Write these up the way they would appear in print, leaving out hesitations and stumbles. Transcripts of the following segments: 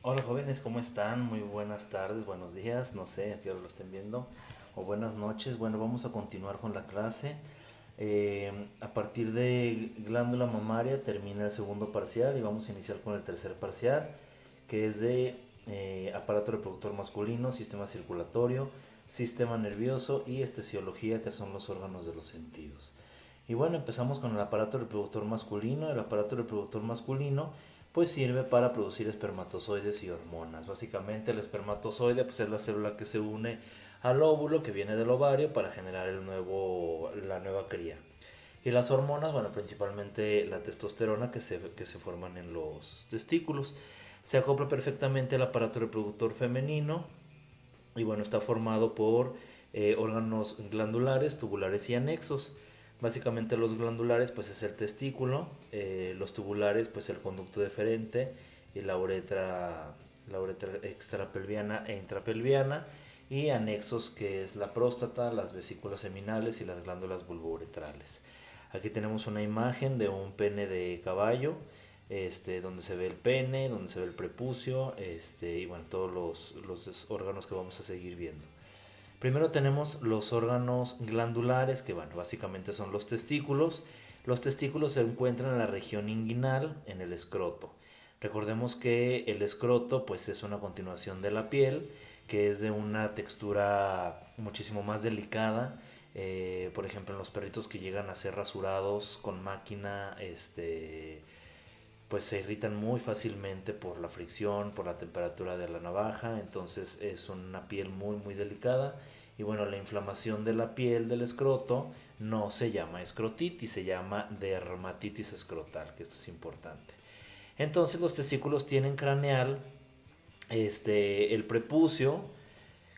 Hola jóvenes, ¿cómo están? Muy buenas tardes, buenos días, no sé a qué hora lo estén viendo, o buenas noches. Bueno, vamos a continuar con la clase. A partir de glándula mamaria termina el segundo parcial y vamos a iniciar con el tercer parcial, que es de aparato reproductor masculino, sistema circulatorio, sistema nervioso y estesiología, que son los órganos de los sentidos. Y bueno, empezamos con el aparato reproductor masculino. El aparato reproductor masculino pues sirve para producir espermatozoides y hormonas. Básicamente el espermatozoide pues es la célula que se une al óvulo que viene del ovario para generar la nueva cría. Y las hormonas, bueno, principalmente la testosterona que se forman en los testículos. Se acopla perfectamente al aparato reproductor femenino y bueno, está formado por órganos glandulares, tubulares y anexos. Básicamente los glandulares pues es el testículo, los tubulares pues el conducto deferente y la uretra extrapelviana e intrapelviana, y anexos que es la próstata, las vesículas seminales y las glándulas bulbouretrales. Aquí tenemos una imagen de un pene de caballo, donde se ve el pene, donde se ve el prepucio, y bueno, todos los órganos que vamos a seguir viendo. Primero tenemos los órganos glandulares, que bueno, básicamente son los testículos. Los testículos se encuentran en la región inguinal, en el escroto. Recordemos que el escroto pues es una continuación de la piel, que es de una textura muchísimo más delicada. Por ejemplo, en los perritos que llegan a ser rasurados con máquina, pues se irritan muy fácilmente por la fricción, por la temperatura de la navaja. Entonces es una piel muy muy delicada. Y bueno, la inflamación de la piel del escroto no se llama escrotitis, se llama dermatitis escrotal, que esto es importante. Entonces los testículos tienen craneal, el prepucio,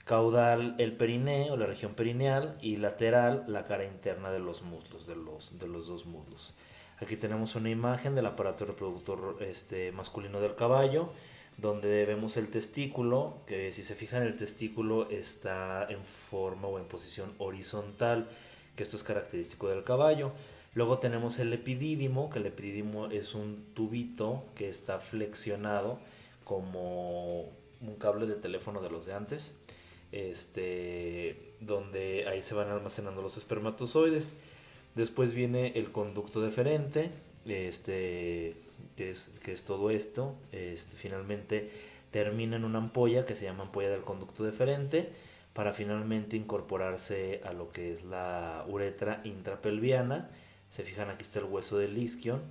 caudal el perineo, la región perineal, y lateral la cara interna de los muslos, de los dos muslos. Aquí tenemos una imagen del aparato reproductor masculino del caballo, donde vemos el testículo, que si se fijan el testículo está en forma o en posición horizontal, que esto es característico del caballo. Luego tenemos el epidídimo, que el epidídimo es un tubito que está flexionado como un cable de teléfono de los de antes, donde ahí se van almacenando los espermatozoides. Después viene el conducto deferente, que es todo esto. Finalmente termina en una ampolla que se llama ampolla del conducto deferente, para finalmente incorporarse a lo que es la uretra intrapelviana. Se fijan, aquí está el hueso del isquion,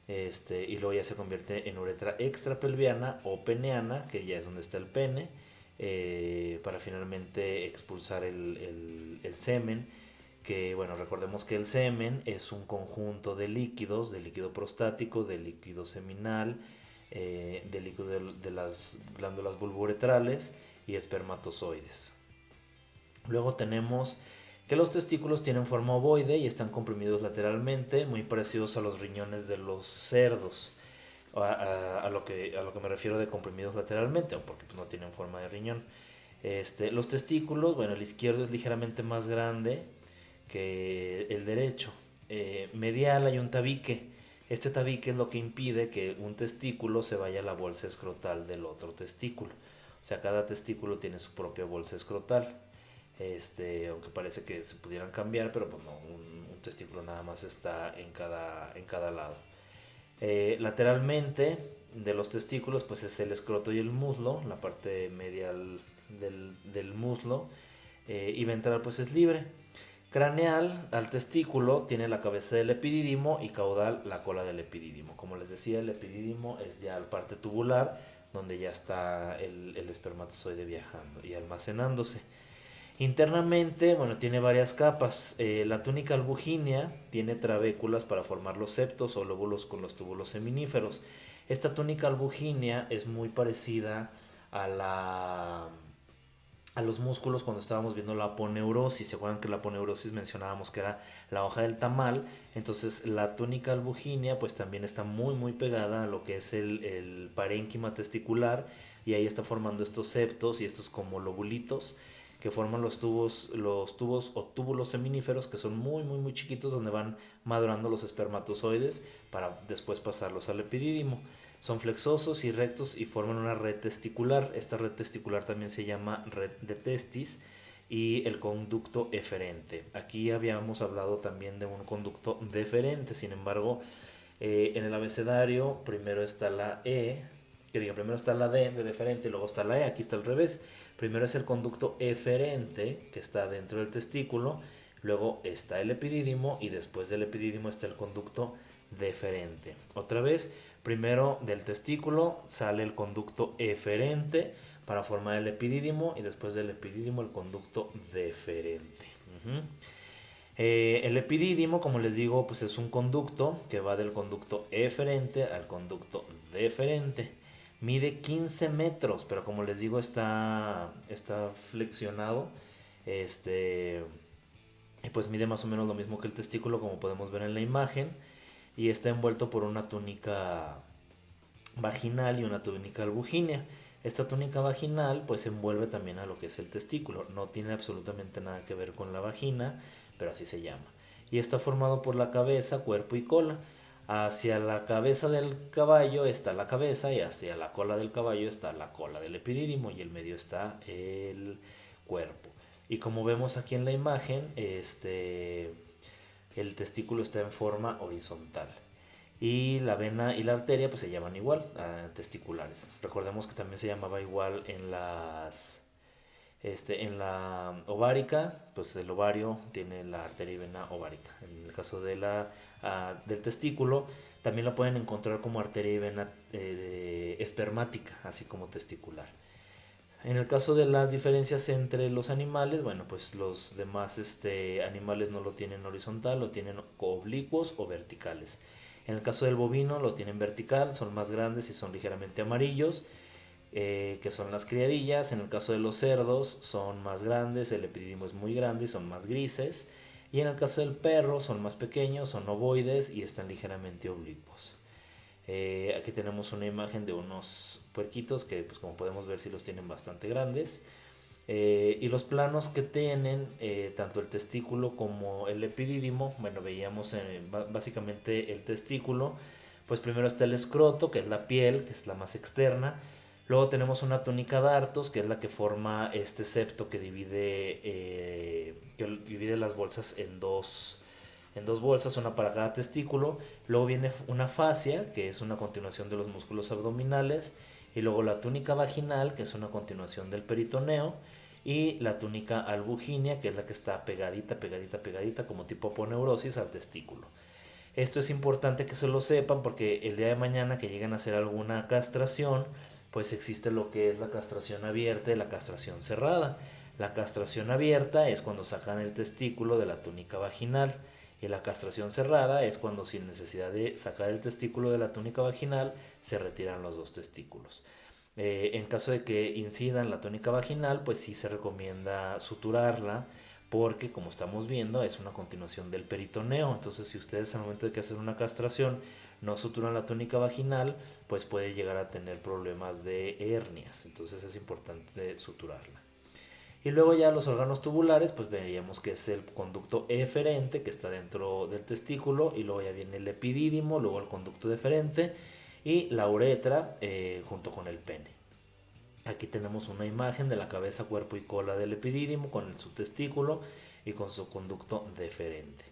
y luego ya se convierte en uretra extrapelviana o peneana, que ya es donde está el pene, para finalmente expulsar el semen. Que bueno, recordemos que el semen es un conjunto de líquidos, de líquido prostático, de líquido seminal, de líquido de las glándulas bulbouretrales y espermatozoides. Luego tenemos que los testículos tienen forma ovoide y están comprimidos lateralmente, muy parecidos a los riñones de los cerdos. A lo que me refiero de comprimidos lateralmente, porque pues, no tienen forma de riñón. Los testículos, bueno, el izquierdo es ligeramente más grande que el derecho. Medial hay un tabique. Este tabique es lo que impide que un testículo se vaya a la bolsa escrotal del otro testículo. O sea, cada testículo tiene su propia bolsa escrotal. Aunque parece que se pudieran cambiar, pero pues no, un testículo nada más está en cada lado. Lateralmente de los testículos pues es el escroto y el muslo, la parte medial del muslo, y ventral pues es libre. Craneal al testículo tiene la cabeza del epidídimo y caudal la cola del epidídimo. Como les decía, el epidídimo es ya la parte tubular, donde ya está el espermatozoide viajando y almacenándose. Internamente, bueno, tiene varias capas. La túnica albugínea tiene trabéculas para formar los septos o lóbulos con los túbulos seminíferos. Esta túnica albugínea es muy parecida a a los músculos cuando estábamos viendo la aponeurosis. ¿Se acuerdan que la aponeurosis mencionábamos que era la hoja del tamal? Entonces la túnica albugínea pues también está muy muy pegada a lo que es el parénquima testicular, y ahí está formando estos septos y estos como lobulitos que forman los tubos o túbulos seminíferos, que son muy muy muy chiquitos, donde van madurando los espermatozoides para después pasarlos al epidídimo. Son flexosos y rectos y forman una red testicular. Esta red testicular también se llama red de testis y el conducto eferente. Aquí habíamos hablado también de un conducto deferente, sin embargo, en el abecedario primero está la E, primero está la D de deferente y luego está la E, aquí está al revés. Primero es el conducto eferente que está dentro del testículo, luego está el epidídimo y después del epidídimo está el conducto deferente. Otra vez, primero del testículo sale el conducto eferente para formar el epidídimo y después del epidídimo el conducto deferente. El epidídimo, como les digo, pues es un conducto que va del conducto eferente al conducto deferente. Mide 15 metros, pero como les digo está flexionado. Y pues mide más o menos lo mismo que el testículo, como podemos ver en la imagen. Y está envuelto por una túnica vaginal y una túnica albugínea. Esta túnica vaginal pues envuelve también a lo que es el testículo. No tiene absolutamente nada que ver con la vagina, pero así se llama. Y está formado por la cabeza, cuerpo y cola. Hacia la cabeza del caballo está la cabeza y hacia la cola del caballo está la cola del epidídimo y en medio está el cuerpo. Y como vemos aquí en la imagen, el testículo está en forma horizontal. Y la vena y la arteria pues se llaman igual, testiculares. Recordemos que también se llamaba igual en en la ovárica, pues el ovario tiene la arteria y vena ovárica. En el caso de del testículo, también la pueden encontrar como arteria y vena espermática, así como testicular. En el caso de las diferencias entre los animales, bueno, pues los demás animales no lo tienen horizontal, lo tienen oblicuos o verticales. En el caso del bovino lo tienen vertical, son más grandes y son ligeramente amarillos, que son las criadillas. En el caso de los cerdos son más grandes, el epidídimo es muy grande y son más grises. Y en el caso del perro son más pequeños, son ovoides y están ligeramente oblicuos. Aquí tenemos una imagen de unos puerquitos que pues como podemos ver sí los tienen bastante grandes. Y los planos que tienen tanto el testículo como el epidídimo, bueno, veíamos básicamente el testículo, pues primero está el escroto, que es la piel, que es la más externa. Luego tenemos una túnica dartos, que es la que forma este septo que divide las bolsas en dos bolsas, una para cada testículo. Luego viene una fascia, que es una continuación de los músculos abdominales. Y luego la túnica vaginal, que es una continuación del peritoneo. Y la túnica albugínea, que es la que está pegadita, pegadita, pegadita, como tipo aponeurosis al testículo. Esto es importante que se lo sepan porque el día de mañana que lleguen a hacer alguna castración, pues existe lo que es la castración abierta y la castración cerrada. La castración abierta es cuando sacan el testículo de la túnica vaginal y la castración cerrada es cuando sin necesidad de sacar el testículo de la túnica vaginal se retiran los dos testículos. En caso de que incidan la túnica vaginal, pues sí se recomienda suturarla porque como estamos viendo es una continuación del peritoneo. Entonces si ustedes al momento de que hacen una castración no suturan la túnica vaginal, pues puede llegar a tener problemas de hernias. Entonces es importante suturarla. Y luego ya los órganos tubulares, pues veíamos que es el conducto eferente que está dentro del testículo y luego ya viene el epidídimo, luego el conducto deferente y la uretra junto con el pene. Aquí tenemos una imagen de la cabeza, cuerpo y cola del epidídimo con su testículo y con su conducto deferente.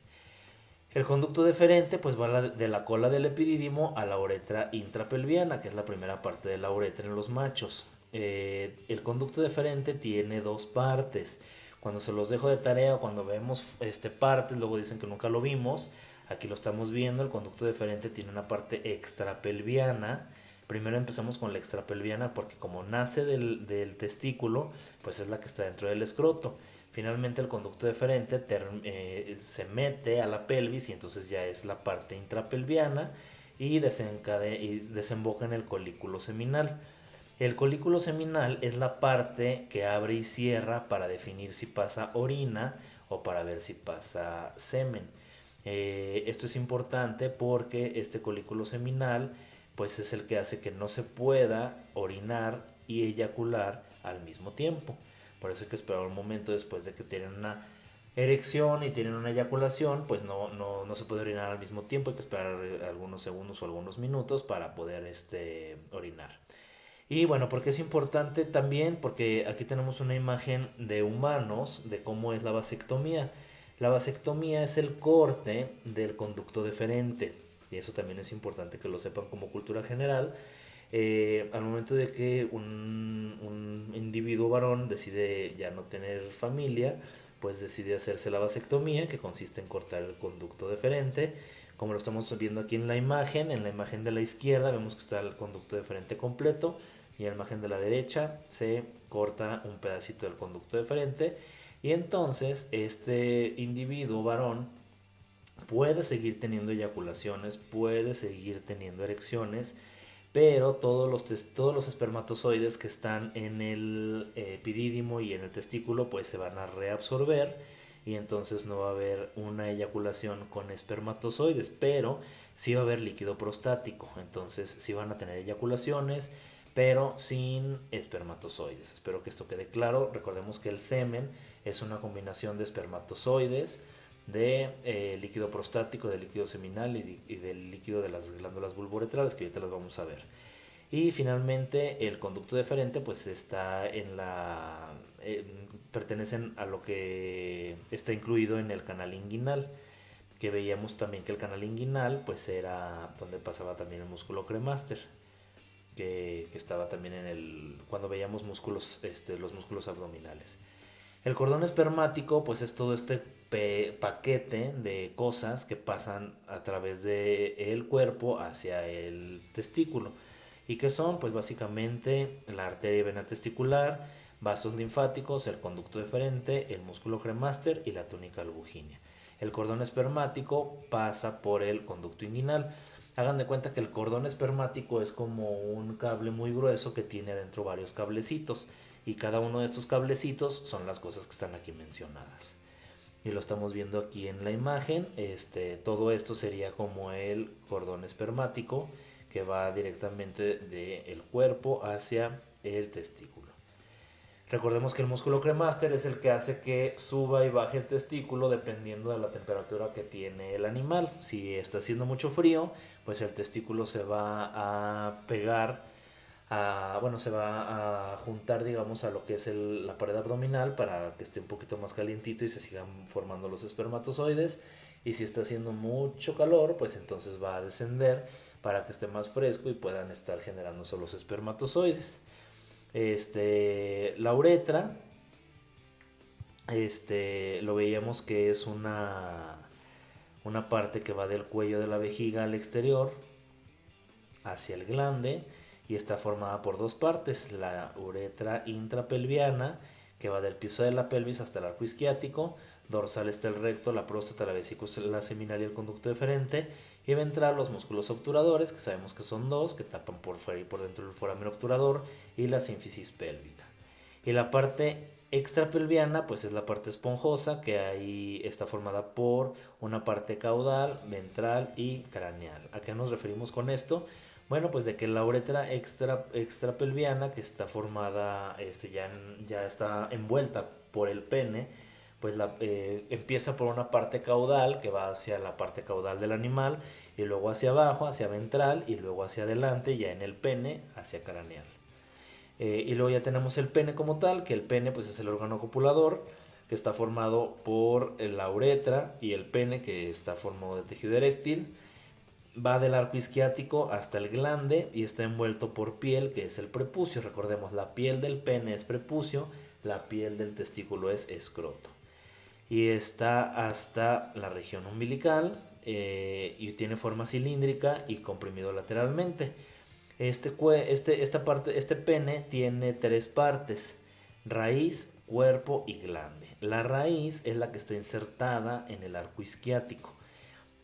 El conducto deferente pues va de la cola del epidídimo a la uretra intrapelviana, que es la primera parte de la uretra en los machos. El conducto deferente tiene dos partes. Cuando se los dejo de tarea, cuando vemos partes, luego dicen que nunca lo vimos. Aquí lo estamos viendo. El conducto deferente tiene una parte extrapelviana. Primero empezamos con la extrapelviana porque como nace del testículo, pues es la que está dentro del escroto. Finalmente el conducto deferente se mete a la pelvis y entonces ya es la parte intrapelviana y desemboca en el colículo seminal. El colículo seminal es la parte que abre y cierra para definir si pasa orina o para ver si pasa semen. Esto es importante porque este colículo seminal pues es el que hace que no se pueda orinar y eyacular al mismo tiempo. Por eso hay que esperar un momento después de que tienen una erección y tienen una eyaculación, pues no se puede orinar al mismo tiempo, hay que esperar algunos segundos o algunos minutos para poder orinar. Y bueno, ¿por qué es importante también? Porque aquí tenemos una imagen de humanos de cómo es la vasectomía. La vasectomía es el corte del conducto deferente. Y eso también es importante que lo sepan como cultura general. Al momento de que un individuo varón decide ya no tener familia, pues decide hacerse la vasectomía, que consiste en cortar el conducto deferente. Como lo estamos viendo aquí en la imagen de la izquierda vemos que está el conducto deferente completo y en la imagen de la derecha se corta un pedacito del conducto deferente y entonces este individuo varón puede seguir teniendo eyaculaciones, puede seguir teniendo erecciones, pero todos los espermatozoides que están en el epidídimo y en el testículo pues se van a reabsorber y entonces no va a haber una eyaculación con espermatozoides, pero sí va a haber líquido prostático, entonces sí van a tener eyaculaciones, pero sin espermatozoides. Espero que esto quede claro. Recordemos que el semen es una combinación de espermatozoides, de líquido prostático, de líquido seminal y del líquido de las glándulas bulboretrales, que ahorita las vamos a ver. Y finalmente el conducto deferente pues está en la... pertenecen a lo que está incluido en el canal inguinal, que veíamos también que el canal inguinal pues era donde pasaba también el músculo cremaster, que estaba también en el... cuando veíamos músculos, los músculos abdominales. El cordón espermático pues es todo este paquete de cosas que pasan a través del cuerpo hacia el testículo. ¿Y qué son? Pues básicamente la arteria y vena testicular, vasos linfáticos, el conducto deferente, el músculo cremaster y la túnica albuginea. El cordón espermático pasa por el conducto inguinal. Hagan de cuenta que el cordón espermático es como un cable muy grueso que tiene adentro varios cablecitos y cada uno de estos cablecitos son las cosas que están aquí mencionadas. Y lo estamos viendo aquí en la imagen. Todo esto sería como el cordón espermático que va directamente del cuerpo hacia el testículo. Recordemos que el músculo cremaster es el que hace que suba y baje el testículo dependiendo de la temperatura que tiene el animal. Si está haciendo mucho frío, pues el testículo se va a pegar, se va a juntar, digamos, a lo que es la pared abdominal para que esté un poquito más calientito y se sigan formando los espermatozoides. Y si está haciendo mucho calor, pues entonces va a descender para que esté más fresco y puedan estar generándose los espermatozoides. La uretra, lo veíamos que es una parte que va del cuello de la vejiga al exterior hacia el glande y está formada por dos partes: la uretra intrapelviana, que va del piso de la pelvis hasta el arco isquiático; dorsal está el recto, la próstata, la vesícula seminal y el conducto deferente; y ventral los músculos obturadores, que sabemos que son dos, que tapan por fuera y por dentro el foramen obturador, y la sínfisis pélvica. Y la parte extrapelviana pues es la parte esponjosa, que ahí está formada por una parte caudal, ventral y craneal. ¿A qué nos referimos con esto? Bueno, pues de que la uretra extrapelviana, que está formada, ya está envuelta por el pene, pues empieza por una parte caudal que va hacia la parte caudal del animal, y luego hacia abajo, hacia ventral, y luego hacia adelante, ya en el pene, hacia craneal. Y luego ya tenemos el pene como tal, que el pene pues es el órgano copulador, que está formado por la uretra y el pene, que está formado de tejido eréctil. Va del arco isquiático hasta el glande y está envuelto por piel, que es el prepucio. Recordemos, la piel del pene es prepucio, la piel del testículo es escroto. Y está hasta la región umbilical, y tiene forma cilíndrica y comprimido lateralmente. Este pene tiene tres partes: raíz, cuerpo y glande. La raíz es la que está insertada en el arco isquiático.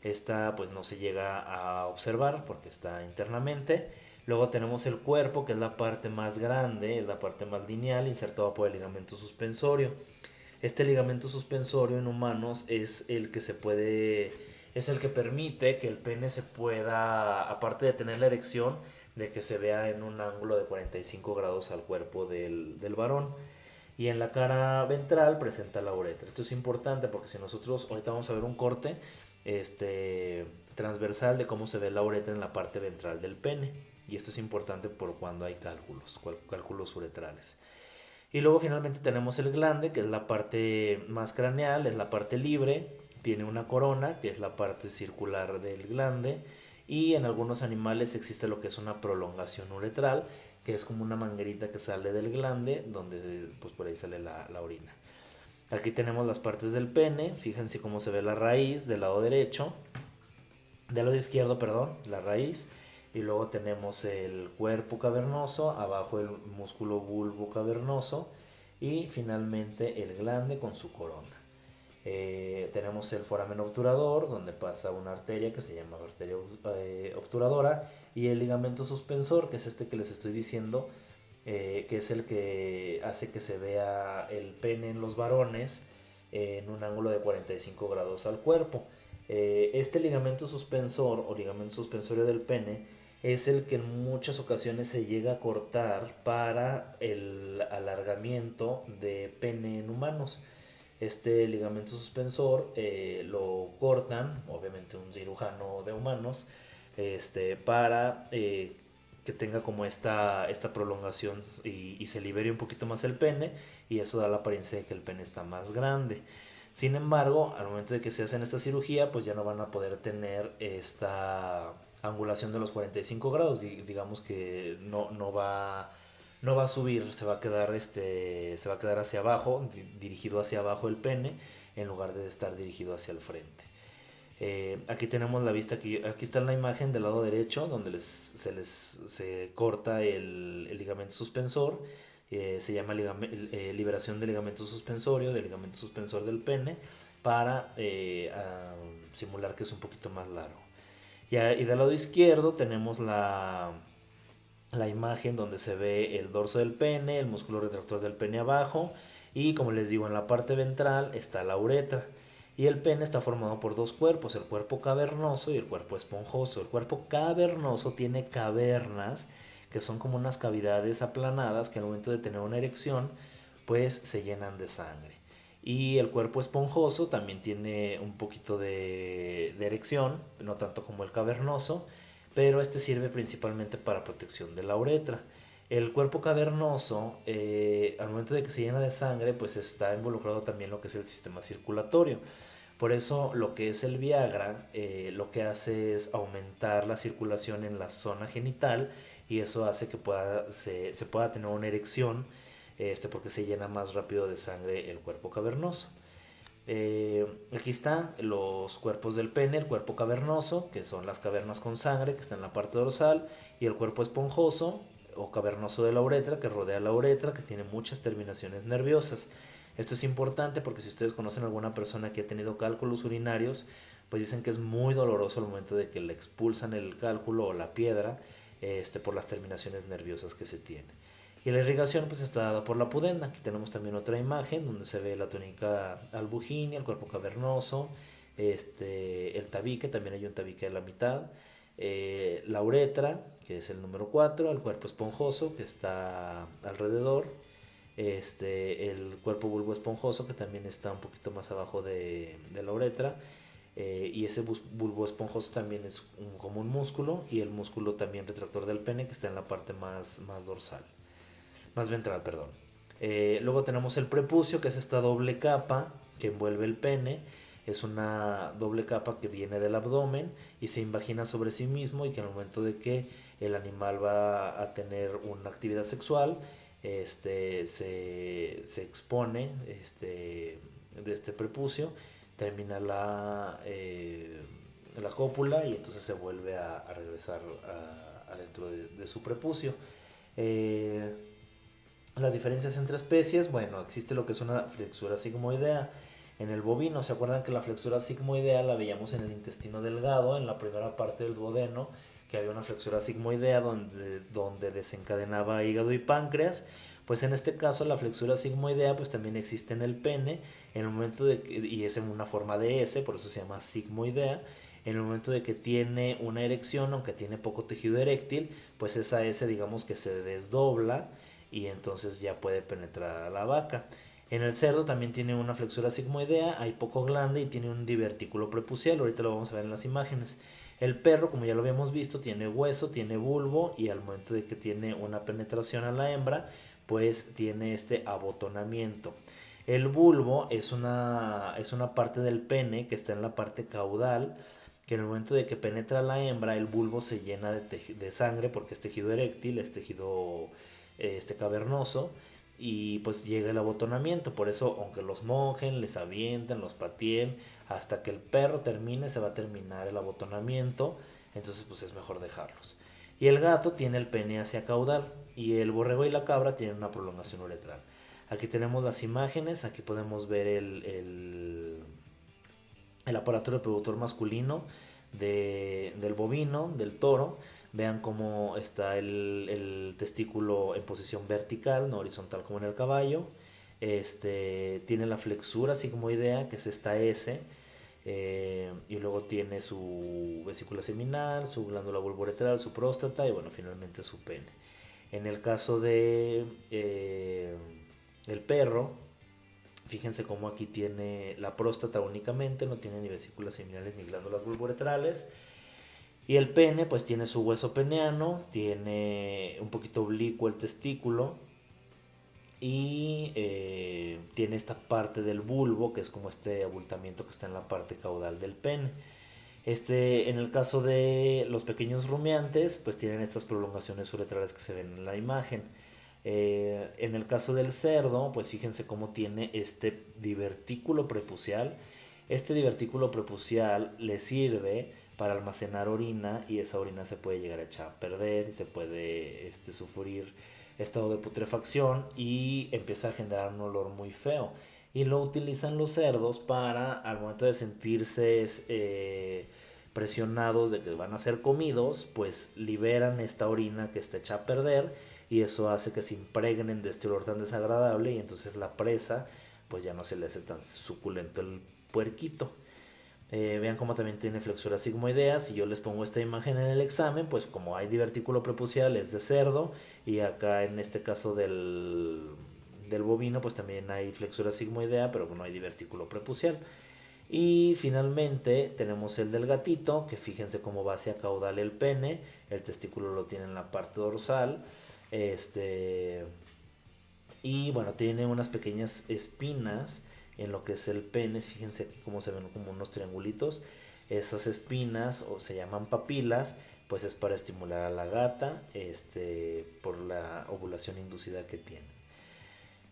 Esta pues no se llega a observar porque está internamente. Luego tenemos el cuerpo, que es la parte más grande, es la parte más lineal, insertada por el ligamento suspensorio. Este ligamento suspensorio en humanos es el que permite que el pene se pueda, aparte de tener la erección, de que se vea en un ángulo de 45 grados al cuerpo del varón. y en la cara ventral presenta la uretra. Esto es importante porque si nosotros, ahorita vamos a ver un corte transversal de cómo se ve la uretra en la parte ventral del pene, y esto es importante por cuando hay cálculos uretrales. Y luego finalmente tenemos el glande, que es la parte más craneal, es la parte libre, tiene una corona, que es la parte circular del glande, y en algunos animales existe lo que es una prolongación uretral, que es como una manguerita que sale del glande, donde pues por ahí sale la orina. Aquí tenemos las partes del pene, fíjense cómo se ve la raíz del lado derecho, del lado izquierdo, perdón, la raíz, y luego tenemos el cuerpo cavernoso, abajo el músculo bulbo cavernoso y finalmente el glande con su corona. Tenemos el foramen obturador, donde pasa una arteria que se llama arteria obturadora, y el ligamento suspensor, que es este que les estoy diciendo, que es el que hace que se vea el pene en los varones en un ángulo de 45 grados al cuerpo. Este ligamento suspensor o ligamento suspensorio del pene es el que en muchas ocasiones se llega a cortar para el alargamiento de pene en humanos. Este ligamento suspensor lo cortan, obviamente un cirujano de humanos, para que tenga como esta prolongación y se libere un poquito más el pene, y eso da la apariencia de que el pene está más grande. Sin embargo, al momento de que se hacen esta cirugía, pues ya no van a poder tener esta angulación de los 45 grados. Digamos que no va a subir, se va a quedar hacia abajo, dirigido hacia abajo el pene, en lugar de estar dirigido hacia el frente. Aquí tenemos la vista, aquí está la imagen del lado derecho, donde se corta el ligamento suspensor. Se llama liberación del ligamento suspensorio, del ligamento suspensor del pene, para simular que es un poquito más largo. Y del lado izquierdo tenemos la imagen donde se ve el dorso del pene, el músculo retractor del pene abajo, y como les digo, en la parte ventral está la uretra. Y el pene está formado por dos cuerpos, el cuerpo cavernoso y el cuerpo esponjoso. El cuerpo cavernoso tiene cavernas, que son como unas cavidades aplanadas que al momento de tener una erección pues se llenan de sangre. Y el cuerpo esponjoso también tiene un poquito de erección, no tanto como el cavernoso, pero este sirve principalmente para protección de la uretra. El cuerpo cavernoso, al momento de que se llena de sangre, pues está involucrado también lo que es el sistema circulatorio. Por eso lo que es el Viagra lo que hace es aumentar la circulación en la zona genital, y eso hace que se pueda tener una erección, porque se llena más rápido de sangre el cuerpo cavernoso. Aquí están los cuerpos del pene, el cuerpo cavernoso, que son las cavernas con sangre, que está en la parte dorsal, y el cuerpo esponjoso o cavernoso de la uretra, que rodea la uretra, que tiene muchas terminaciones nerviosas. Esto es importante porque si ustedes conocen a alguna persona que ha tenido cálculos urinarios, pues dicen que es muy doloroso al momento de que le expulsan el cálculo o la piedra, por las terminaciones nerviosas que se tiene. Y la irrigación pues está dada por la pudenda. Aquí tenemos también otra imagen donde se ve la túnica albuginia, el cuerpo cavernoso, el tabique, también hay un tabique a la mitad, la uretra, que es el número 4, el cuerpo esponjoso que está alrededor, el cuerpo bulbo esponjoso que también está un poquito más abajo de la uretra, y ese bulbo esponjoso también es como un músculo, y el músculo también retractor del pene que está en la parte más dorsal, más ventral, perdón. Luego tenemos el prepucio, que es esta doble capa que envuelve el pene. Es una doble capa que viene del abdomen y se invagina sobre sí mismo, y que al momento de que el animal va a tener una actividad sexual, se expone de este prepucio, termina la cópula, y entonces se vuelve a regresar adentro de su prepucio. Las diferencias entre especies, bueno, existe lo que es una flexura sigmoidea. En el bovino, ¿se acuerdan que la flexura sigmoidea la veíamos en el intestino delgado, en la primera parte del duodeno, que había una flexura sigmoidea donde desencadenaba hígado y páncreas? Pues en este caso la flexura sigmoidea pues también existe en el pene, en el momento y es en una forma de S, por eso se llama sigmoidea. En el momento de que tiene una erección, aunque tiene poco tejido eréctil, pues esa S digamos que se desdobla, y entonces ya puede penetrar a la vaca. En el cerdo también tiene una flexura sigmoidea, hay poco glande y tiene un divertículo prepucial, ahorita lo vamos a ver en las imágenes. El perro, como ya lo habíamos visto, tiene hueso, tiene bulbo y al momento de que tiene una penetración a la hembra, pues tiene este abotonamiento. El bulbo es una parte del pene que está en la parte caudal, que en el momento de que penetra la hembra, el bulbo se llena de sangre porque es tejido eréctil, es tejido cavernoso, y pues llega el abotonamiento. Por eso, aunque los mojen, les avienten, los pateen, hasta que el perro termine, se va a terminar el abotonamiento. Entonces, pues es mejor dejarlos. Y el gato tiene el pene hacia caudal, y el borrego y la cabra tienen una prolongación uretral. Aquí tenemos las imágenes, aquí podemos ver el aparato reproductor masculino del bovino, del toro. Vean cómo está el testículo en posición vertical, no horizontal como en el caballo. Tiene la flexura sigmoidea, que es esta S, y luego tiene su vesícula seminal, su glándula bulboretral, su próstata y bueno, finalmente su pene. En el caso de el perro, fíjense cómo aquí tiene la próstata únicamente, no tiene ni vesículas seminales ni glándulas bulboretrales. Y el pene pues tiene su hueso peneano, tiene un poquito oblicuo el testículo y tiene esta parte del bulbo, que es como este abultamiento que está en la parte caudal del pene. En el caso de los pequeños rumiantes, pues tienen estas prolongaciones uretrales que se ven en la imagen. En el caso del cerdo, pues fíjense cómo tiene este divertículo prepucial. Este divertículo prepucial le sirve para almacenar orina y esa orina se puede llegar a echar a perder y se puede sufrir estado de putrefacción y empieza a generar un olor muy feo. Y lo utilizan los cerdos para, al momento de sentirse presionados de que van a ser comidos, pues liberan esta orina que está hecha a perder y eso hace que se impregnen de este olor tan desagradable y entonces la presa pues ya no se le hace tan suculento el puerquito. Vean cómo también tiene flexura sigmoidea. Si yo les pongo esta imagen en el examen, pues como hay divertículo prepucial es de cerdo y acá en este caso del bovino pues también hay flexura sigmoidea, pero no hay divertículo prepucial. Y finalmente tenemos el del gatito, que fíjense cómo va hacia caudal el pene, el testículo lo tiene en la parte dorsal, y bueno, tiene unas pequeñas espinas en lo que es el pene. Fíjense aquí cómo se ven como unos triangulitos. Esas espinas o se llaman papilas, pues es para estimular a la gata por la ovulación inducida que tiene.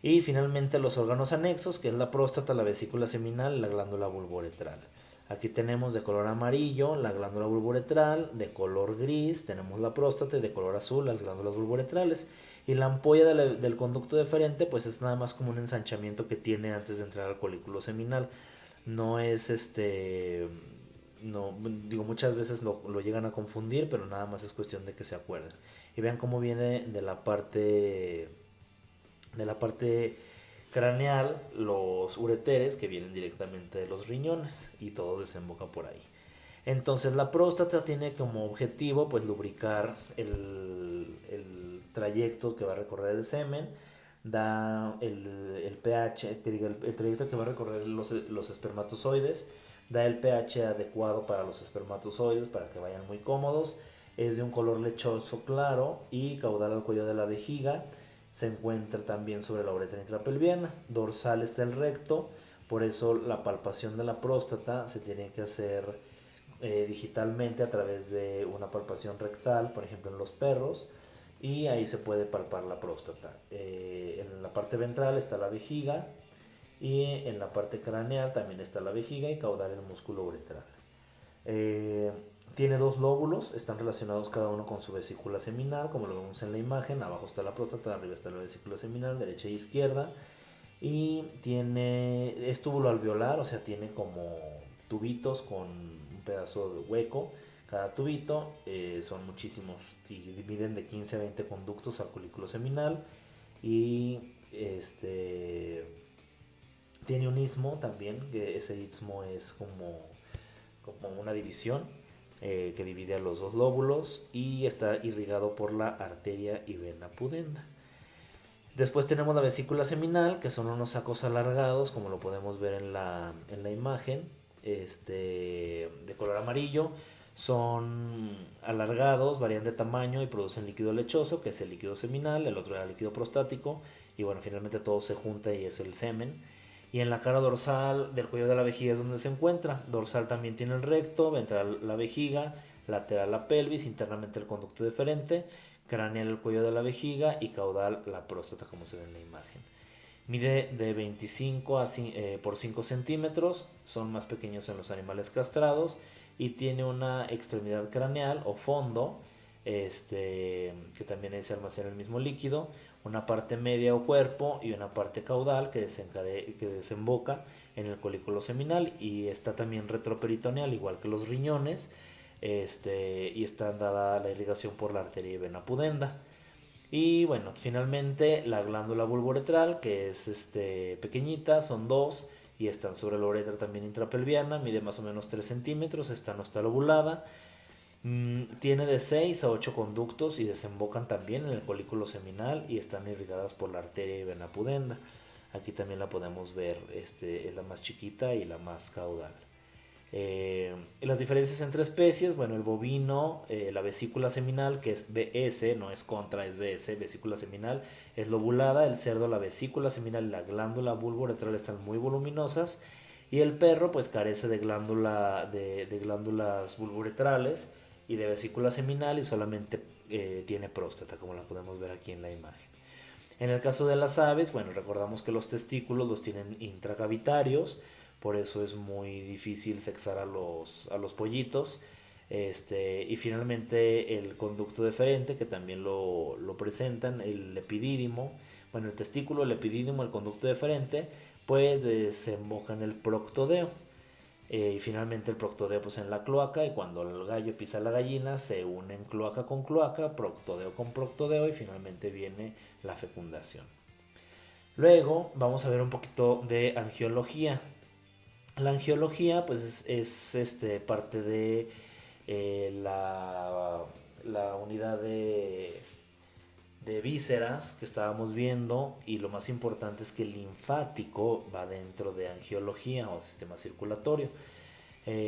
Y finalmente los órganos anexos, que es la próstata, la vesícula seminal y la glándula bulboretral. Aquí tenemos de color amarillo la glándula bulboretral, de color gris tenemos la próstata y de color azul las glándulas bulboretrales. Y la ampolla del conducto deferente pues es nada más como un ensanchamiento que tiene antes de entrar al folículo seminal. No es no, digo, muchas veces lo llegan a confundir, pero nada más es cuestión de que se acuerden. Y vean cómo viene de la parte craneal los ureteres que vienen directamente de los riñones y todo desemboca por ahí. Entonces la próstata tiene como objetivo pues lubricar el trayecto que va a recorrer el semen, da el pH, el trayecto que va a recorrer los espermatozoides, da el pH adecuado para los espermatozoides para que vayan muy cómodos, es de un color lechoso claro y caudal al cuello de la vejiga. Se encuentra también sobre la uretra intrapelviana. Dorsal está el recto, por eso la palpación de la próstata se tiene que hacer digitalmente a través de una palpación rectal, por ejemplo en los perros, y ahí se puede palpar la próstata. En la parte ventral está la vejiga y en la parte craneal también está la vejiga y caudal el músculo uretral. Tiene dos lóbulos, están relacionados cada uno con su vesícula seminal, como lo vemos en la imagen. Abajo está la próstata, arriba está la vesícula seminal, derecha e izquierda. Y es túbulo alveolar, o sea, tiene como tubitos con un pedazo de hueco. Cada tubito son muchísimos y dividen de 15 a 20 conductos al folículo seminal. Y tiene un istmo también, que ese istmo es como una división que divide a los dos lóbulos y está irrigado por la arteria y vena pudenda. Después tenemos la vesícula seminal, que son unos sacos alargados, como lo podemos ver en la imagen, de color amarillo. Son alargados, varían de tamaño y producen líquido lechoso, que es el líquido seminal, el otro era el líquido prostático, y bueno, finalmente todo se junta y es el semen. Y en la cara dorsal del cuello de la vejiga es donde se encuentra. Dorsal también tiene el recto, ventral la vejiga, lateral la pelvis, internamente el conducto deferente, craneal el cuello de la vejiga y caudal la próstata, como se ve en la imagen. Mide de 25 por 5 centímetros, son más pequeños en los animales castrados y tiene una extremidad craneal o fondo, que también se almacena el mismo líquido, una parte media o cuerpo y una parte caudal que desemboca en el colículo seminal y está también retroperitoneal, igual que los riñones, y está dada la irrigación por la arteria y vena pudenda. Y bueno, finalmente la glándula bulboretral, que es pequeñita, son dos y están sobre la uretra también intrapelviana, mide más o menos 3 centímetros, esta no está lobulada. Tiene de 6 a 8 conductos y desembocan también en el colículo seminal y están irrigadas por la arteria y vena pudenda. Aquí también la podemos ver, es la más chiquita y la más caudal. Las diferencias entre especies, bueno, el bovino, la vesícula seminal, que es BS, no es contra, es BS, vesícula seminal, es lobulada. El cerdo, la vesícula seminal y la glándula bulboretral están muy voluminosas. Y el perro, pues carece de de glándulas bulboretrales y de vesícula seminal y solamente tiene próstata, como la podemos ver aquí en la imagen. En el caso de las aves, bueno, recordamos que los testículos los tienen intracavitarios, por eso es muy difícil sexar a a los pollitos. Y finalmente el conducto deferente, que también lo presentan, el epidídimo, bueno, el testículo, el epidídimo, el conducto deferente, pues desemboca en el proctodeo. Y finalmente el proctodeo pues en la cloaca, y cuando el gallo pisa la gallina se unen cloaca con cloaca, proctodeo con proctodeo y finalmente viene la fecundación. Luego vamos a ver un poquito de angiología. La angiología pues es parte de la unidad de vísceras que estábamos viendo, y lo más importante es que el linfático va dentro de angiología o sistema circulatorio.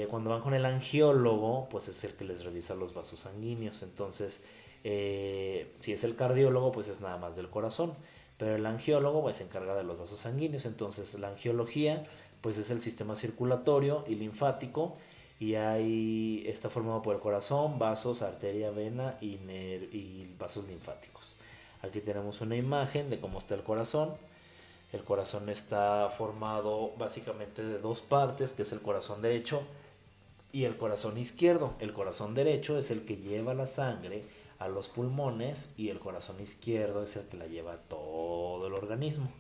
Cuando van con el angiólogo, pues es el que les revisa los vasos sanguíneos. Entonces, si es el cardiólogo, pues es nada más del corazón. Pero el angiólogo pues se encarga de los vasos sanguíneos. Entonces, la angiología pues es el sistema circulatorio y linfático. Y ahí está formado por el corazón, vasos, arteria, vena y vasos linfáticos. Aquí tenemos una imagen de cómo está el corazón. El corazón está formado básicamente de dos partes, que es el corazón derecho y el corazón izquierdo. El corazón derecho es el que lleva la sangre a los pulmones y el corazón izquierdo es el que la lleva a todo el organismo.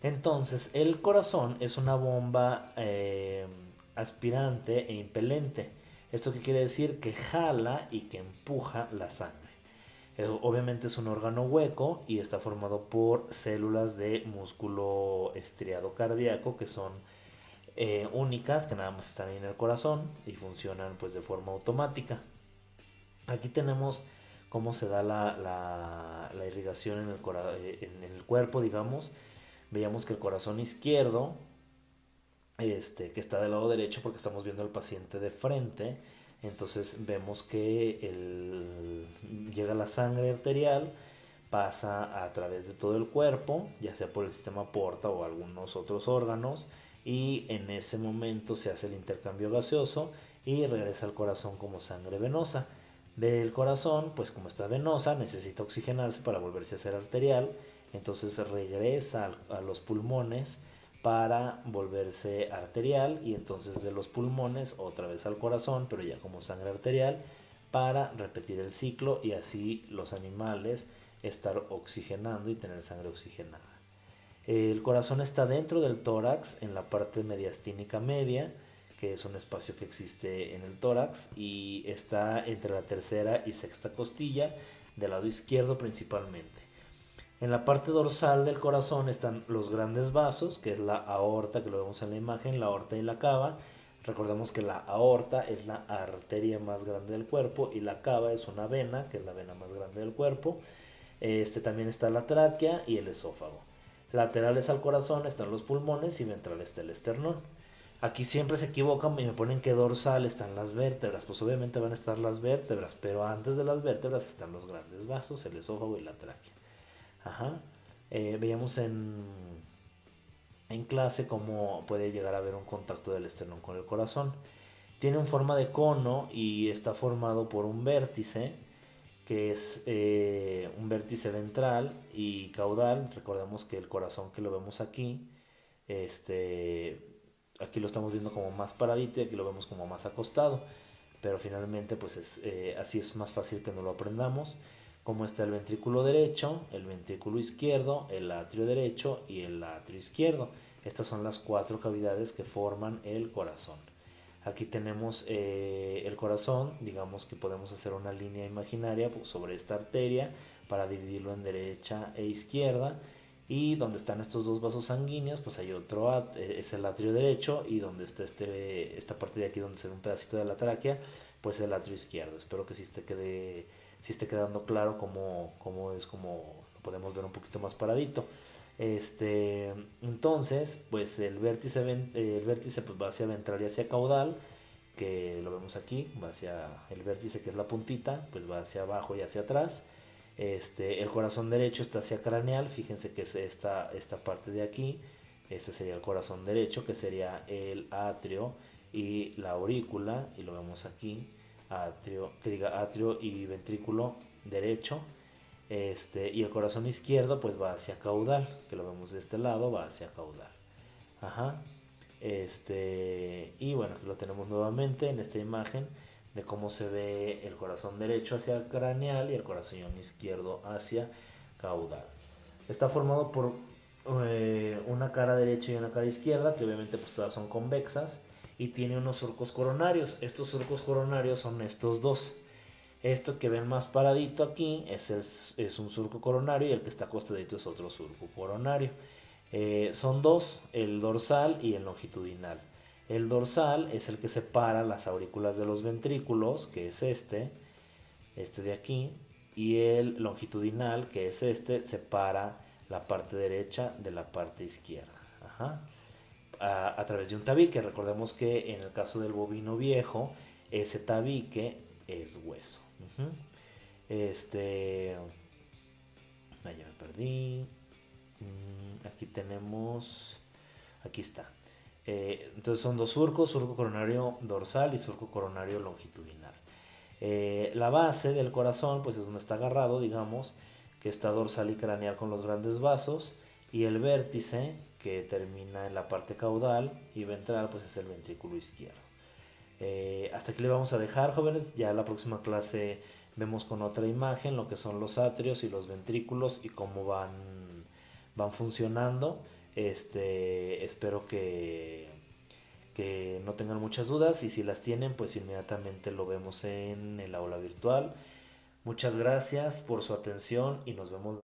Entonces, el corazón es una bomba aspirante e impelente. ¿Esto qué quiere decir? Que jala y que empuja la sangre. Obviamente es un órgano hueco y está formado por células de músculo estriado cardíaco que son únicas, que nada más están ahí en el corazón y funcionan pues de forma automática. Aquí tenemos cómo se da la irrigación en el cuerpo, digamos. Veíamos que el corazón izquierdo, que está del lado derecho porque estamos viendo al paciente de frente, entonces vemos que llega la sangre arterial, pasa a través de todo el cuerpo, ya sea por el sistema porta o algunos otros órganos, y en ese momento se hace el intercambio gaseoso y regresa al corazón como sangre venosa. Del corazón, pues como está venosa, necesita oxigenarse para volverse a ser arterial, entonces regresa a los pulmones para volverse arterial, y entonces de los pulmones otra vez al corazón, pero ya como sangre arterial, para repetir el ciclo y así los animales estar oxigenando y tener sangre oxigenada. El corazón está dentro del tórax, en la parte mediastínica media, que es un espacio que existe en el tórax, y está entre la tercera y sexta costilla, del lado izquierdo principalmente. En la parte dorsal del corazón están los grandes vasos, que es la aorta, que lo vemos en la imagen, la aorta y la cava. Recordemos que la aorta es la arteria más grande del cuerpo y la cava es una vena, que es la vena más grande del cuerpo. También está la tráquea y el esófago. Laterales al corazón están los pulmones y ventral está el esternón. Aquí siempre se equivocan y me ponen que dorsal están las vértebras. Pues obviamente van a estar las vértebras, pero antes de las vértebras están los grandes vasos, el esófago y la tráquea. Ajá. Veíamos en clase cómo puede llegar a haber un contacto del esternón con el corazón. Tiene una forma de cono y está formado por un vértice, que es un vértice ventral y caudal. Recordemos que el corazón que lo vemos aquí, este, aquí lo estamos viendo como más paradito y aquí lo vemos como más acostado, pero finalmente pues así es más fácil que no lo aprendamos. Como está el ventrículo derecho, el ventrículo izquierdo, el atrio derecho y el atrio izquierdo. Estas son las cuatro cavidades que forman el corazón. Aquí tenemos el corazón, digamos que podemos hacer una línea imaginaria sobre esta arteria para dividirlo en derecha e izquierda. Y donde están estos dos vasos sanguíneos, pues hay otro, es el atrio derecho, y donde está esta parte de aquí donde se ve un pedacito de la tráquea, pues el atrio izquierdo. Espero que sí esté quedando claro cómo es, como lo podemos ver un poquito más paradito. Entonces, pues el vértice pues va hacia ventral y hacia caudal, que lo vemos aquí, va hacia el vértice, que es la puntita, pues va hacia abajo y hacia atrás. El corazón derecho está hacia craneal, fíjense que es esta parte de aquí. Este sería el corazón derecho, que sería el atrio y la aurícula, y lo vemos aquí, atrio y ventrículo derecho. Y el corazón izquierdo pues va hacia caudal, que lo vemos de este lado, va hacia caudal. Ajá. Y bueno, aquí lo tenemos nuevamente en esta imagen de cómo se ve el corazón derecho hacia craneal y el corazón izquierdo hacia caudal. Está formado por una cara derecha y una cara izquierda, que obviamente pues todas son convexas, y tiene unos surcos coronarios. Estos surcos coronarios son estos dos. Esto que ven más paradito aquí es un surco coronario, y el que está acostadito es otro surco coronario. Son dos, el dorsal y el longitudinal. El dorsal es el que separa las aurículas de los ventrículos, que es este de aquí, y el longitudinal, que es separa la parte derecha de la parte izquierda. Ajá. A través de un tabique. Recordemos que en el caso del bovino viejo, ese tabique es hueso. Uh-huh. Ya me perdí. Aquí tenemos. Aquí está. Entonces son dos surcos: surco coronario dorsal y surco coronario longitudinal. La base del corazón, pues es donde está agarrado, digamos, que está dorsal y craneal con los grandes vasos, y el vértice, que termina en la parte caudal y ventral, pues es el ventrículo izquierdo. Hasta aquí le vamos a dejar, jóvenes. Ya la próxima clase vemos con otra imagen lo que son los atrios y los ventrículos y cómo van funcionando. Espero que no tengan muchas dudas, y si las tienen, pues inmediatamente lo vemos en el aula virtual. Muchas gracias por su atención y nos vemos.